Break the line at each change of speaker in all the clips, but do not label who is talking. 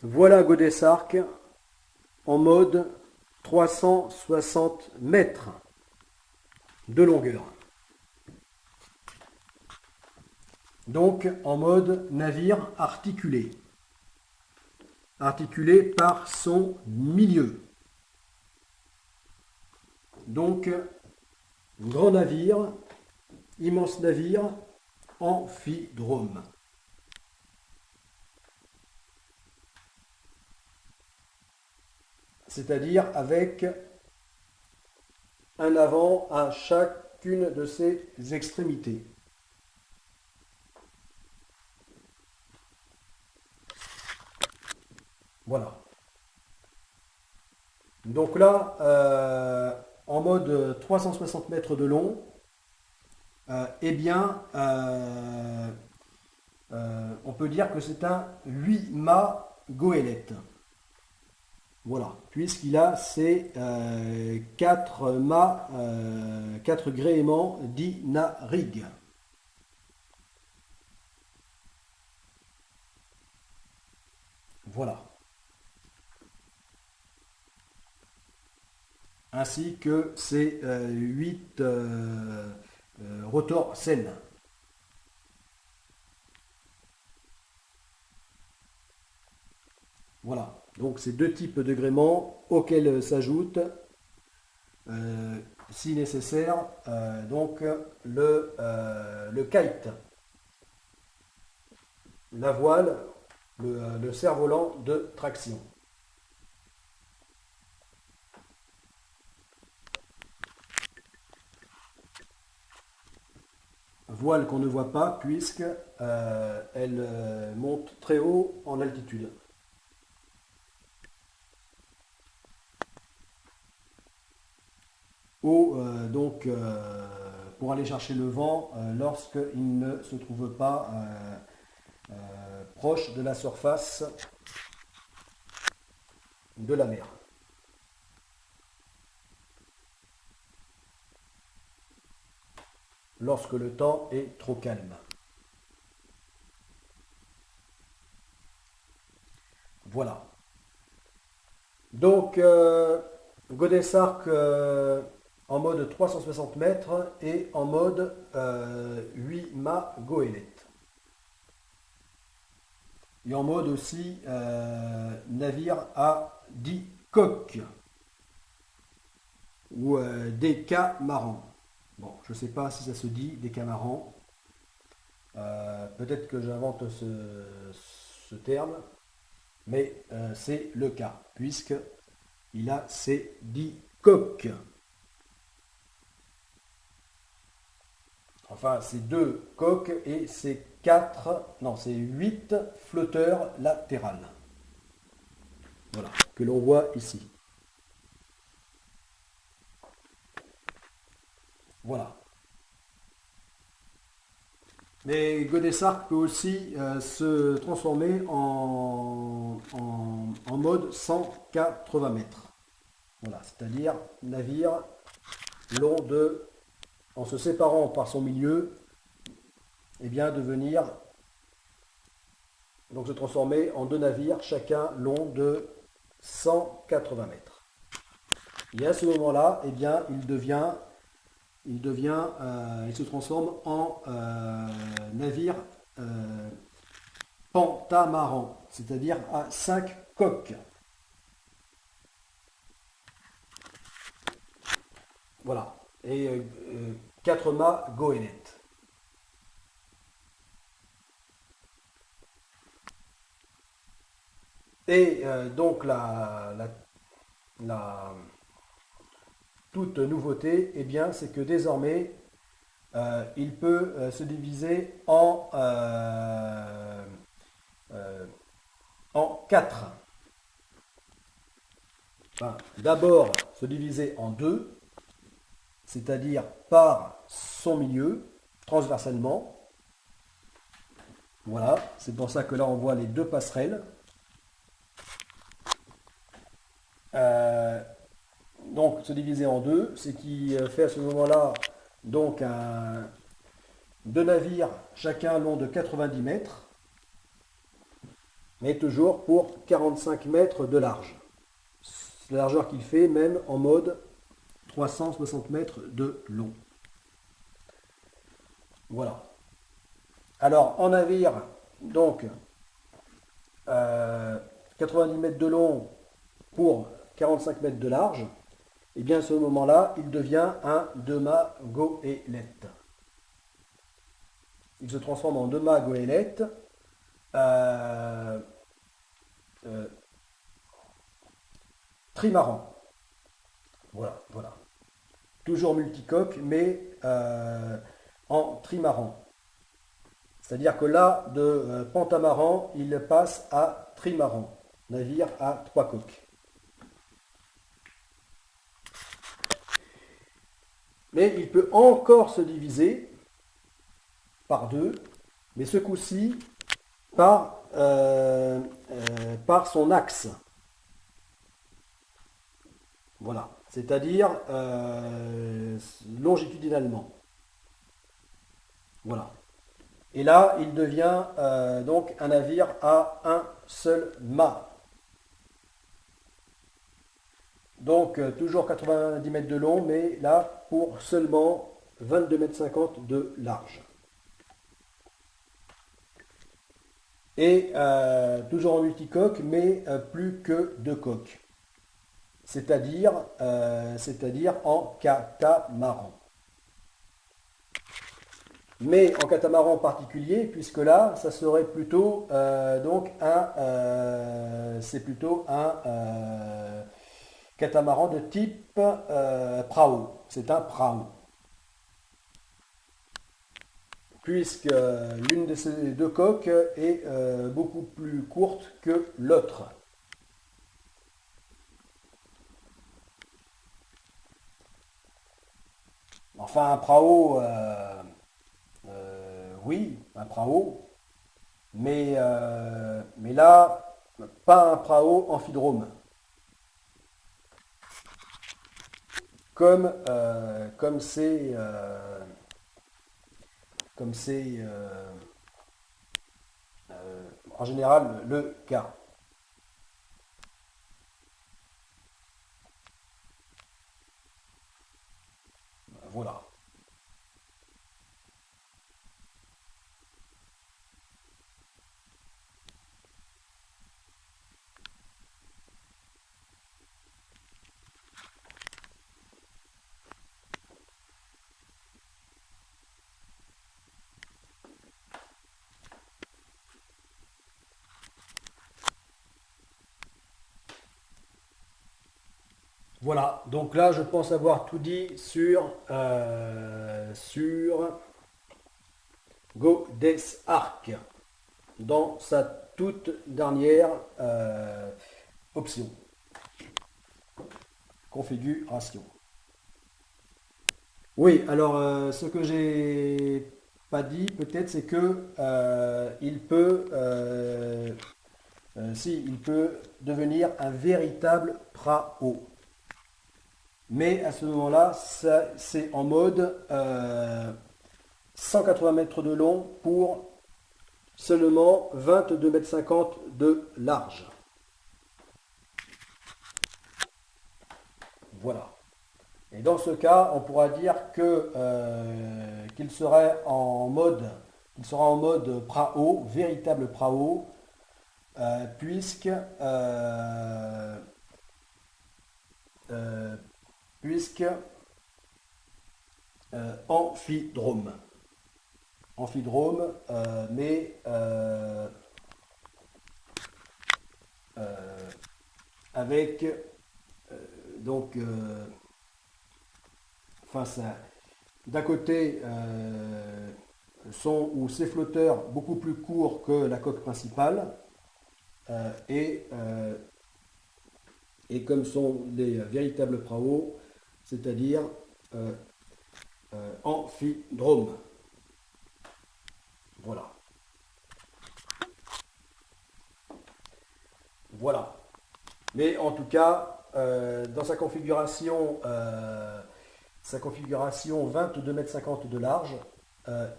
Voilà Godessark en mode 360 mètres de longueur. Donc en mode navire articulé. Articulé par son milieu. Donc grand navire, immense navire, amphidrome. C'est-à-dire avec un avant à chacune de ses extrémités. Voilà. Donc là, en mode 360 mètres de long, eh bien, on peut dire que c'est un 8-mâts goélette. Voilà, puisqu'il a ces 4 mâts, 4 gréements d'Inarig. Voilà. Ainsi que ces 8 rotors saines. Voilà. Donc ces deux types de gréements auxquels s'ajoute, si nécessaire, donc le kite, la voile, le cerf-volant de traction. Voile qu'on ne voit pas puisque elle monte très haut en altitude. Donc pour aller chercher le vent lorsqu'il ne se trouve pas proche de la surface de la mer. Lorsque le temps est trop calme. Voilà. Donc Godessark en mode 360 mètres et en mode 8-mâts goélette. Et en mode aussi navire à 10 coques ou des catamarans. Bon, je ne sais pas si ça se dit des catamarans. Peut-être que j'invente ce terme, mais c'est le cas, puisque il a ses 10 coques. Enfin, c'est 2 coques et c'est 8 flotteurs latérales. Voilà, que l'on voit ici. Voilà. Mais Godessark peut aussi se transformer en mode 180 mètres. Voilà, c'est-à-dire navire long de, en se séparant par son milieu, et bien devenir, donc se transformer en 2 navires, chacun long de 180 mètres. Et à ce moment-là, eh bien, il se transforme en navire pentamaran, c'est-à-dire à 5 coques. Voilà. Et 4 mâts goélette. Et donc toute nouveauté, eh bien, c'est que désormais, il peut se diviser en 4. Enfin, d'abord, se diviser en 2, c'est-à-dire par son milieu, transversalement. Voilà, c'est pour ça que là, on voit les 2 passerelles. Donc se diviser en 2, ce qui fait à ce moment-là donc 2 navires, chacun long de 90 mètres. mais toujours pour 45 mètres de large. C'est la largeur qu'il fait même en mode 360 mètres de long. Voilà. Alors en navire, donc 90 mètres de long pour 45 mètres de large, et bien à ce moment-là, il devient un deux-mâts goélette. Il se transforme en deux-mâts goélette trimaran. Voilà, voilà. Toujours multicoque, mais en trimaran. C'est-à-dire que là, de pentamaran, il passe à trimaran, navire à trois coques. Mais il peut encore se diviser par deux, mais ce coup-ci par son axe. Voilà, c'est-à-dire longitudinalement. Voilà. Et là, il devient donc un navire à un seul mât. Donc toujours 90 mètres de long, mais là pour seulement 22 mètres 50 de large. Et toujours en multicoque, mais plus que deux coques. C'est-à-dire en catamaran. Mais en catamaran particulier, puisque là, ça serait plutôt c'est plutôt un catamaran de type prao. C'est un prao. Puisque l'une de ces deux coques est beaucoup plus courte que l'autre. Enfin, un prao, oui, un prao, mais là, pas un prao amphidrome. Comme c'est en général le cas. Voilà. Voilà, donc là je pense avoir tout dit sur Go Des Arc dans sa toute dernière option, configuration. Oui, alors ce que j'ai pas dit peut-être c'est que il peut il peut devenir un véritable prao. Mais à ce moment-là, c'est en mode 180 mètres de long pour seulement 22 mètres 50 de large. Voilà. Et dans ce cas, on pourra dire que qu'il sera en mode prao, véritable prao, puisque amphidrome. Amphidrome, mais avec donc enfin ça, d'un côté ces flotteurs beaucoup plus courts que la coque principale et comme sont des véritables praos, c'est-à-dire amphidrome. Voilà. Voilà. Mais en tout cas, dans sa configuration 22 mètres 50 de large,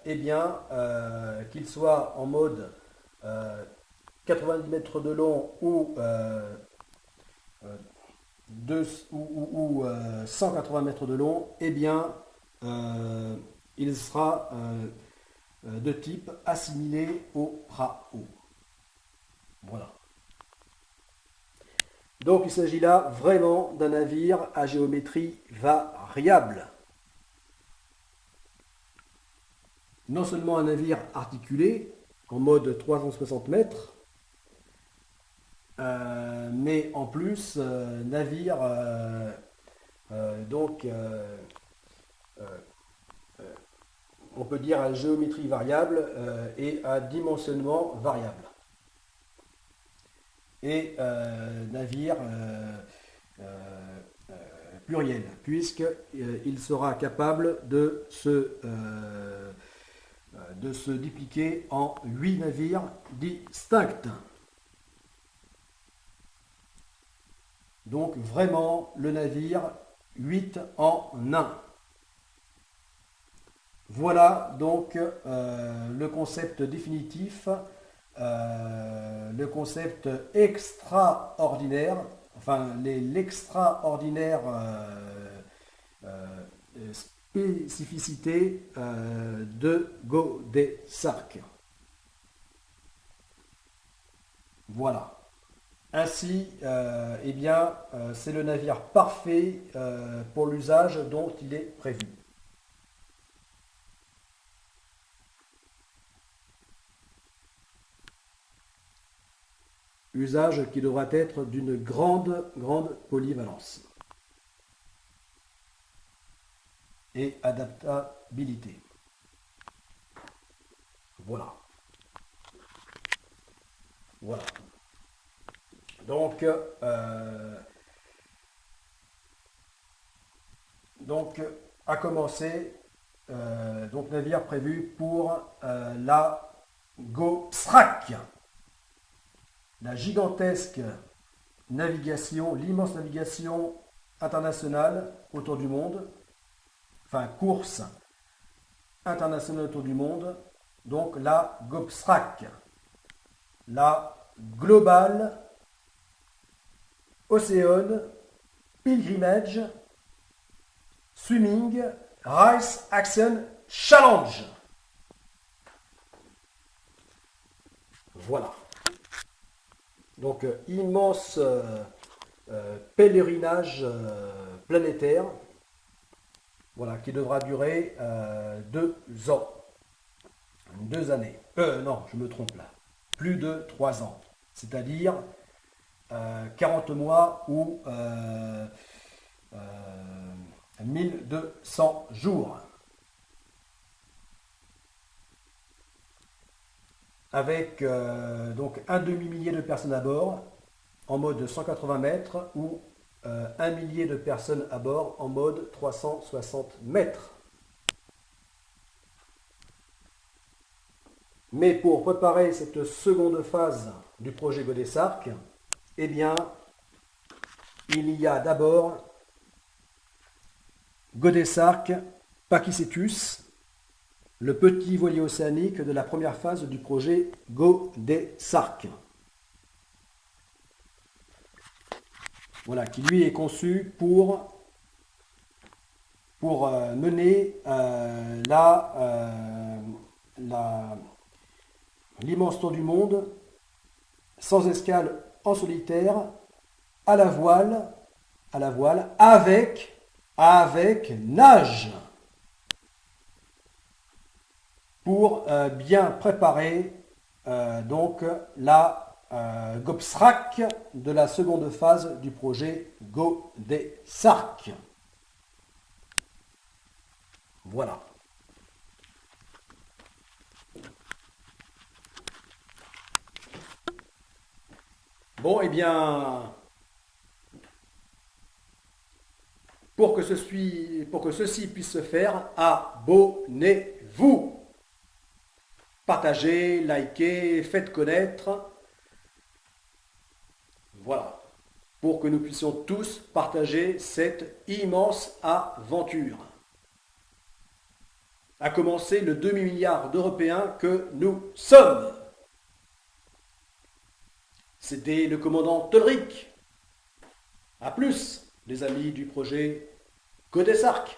eh bien, qu'il soit en mode 90 mètres de long ou, 180 mètres de long, eh bien, il sera de type assimilé au PRAO. Voilà. Donc il s'agit là vraiment d'un navire à géométrie variable. Non seulement un navire articulé en mode 360 mètres, mais en plus navire donc on peut dire à géométrie variable et à dimensionnement variable. Et navire pluriel, puisqu'il sera capable de se dupliquer en 8 navires distincts. Donc vraiment le navire 8 en 1. Voilà donc le concept définitif, le concept extraordinaire, enfin l'extraordinaire spécificité de Godesarc. Voilà. Ainsi, eh bien, c'est le navire parfait pour l'usage dont il est prévu. Usage qui devra être d'une grande polyvalence et adaptabilité. Voilà. Voilà. Donc, à commencer, donc navire prévu pour la GoSRAC, la gigantesque navigation, l'immense navigation internationale autour du monde, enfin course internationale autour du monde, donc la GoSRAC, la Global Ocean Pilgrimage Swimming Race Action Challenge. Voilà. Donc immense pèlerinage planétaire, voilà, qui devra durer 2 ans, 2 années. Non, je me trompe là. Plus de 3 ans. C'est-à-dire 40 mois ou 1200 jours. Avec donc un demi-millier de personnes à bord en mode 180 mètres ou 1 millier de personnes à bord en mode 360 mètres. Mais pour préparer cette seconde phase du projet Godesarc, eh bien, il y a d'abord Godesarc Pakicetus, le petit voilier océanique de la première phase du projet Godesarc. Voilà, qui lui est conçu pour mener l'immense tour du monde sans escale en solitaire, à la voile avec nage, pour bien préparer donc la GoSRAC de la seconde phase du projet Godesarc. Voilà. Bon, eh bien, pour que ceci puisse se faire, abonnez-vous. Partagez, likez, faites connaître. Voilà. Pour que nous puissions tous partager cette immense aventure. À commencer le demi-milliard d'Européens que nous sommes. C'était le commandant Tolric. A plus, les amis du projet Côté Sark.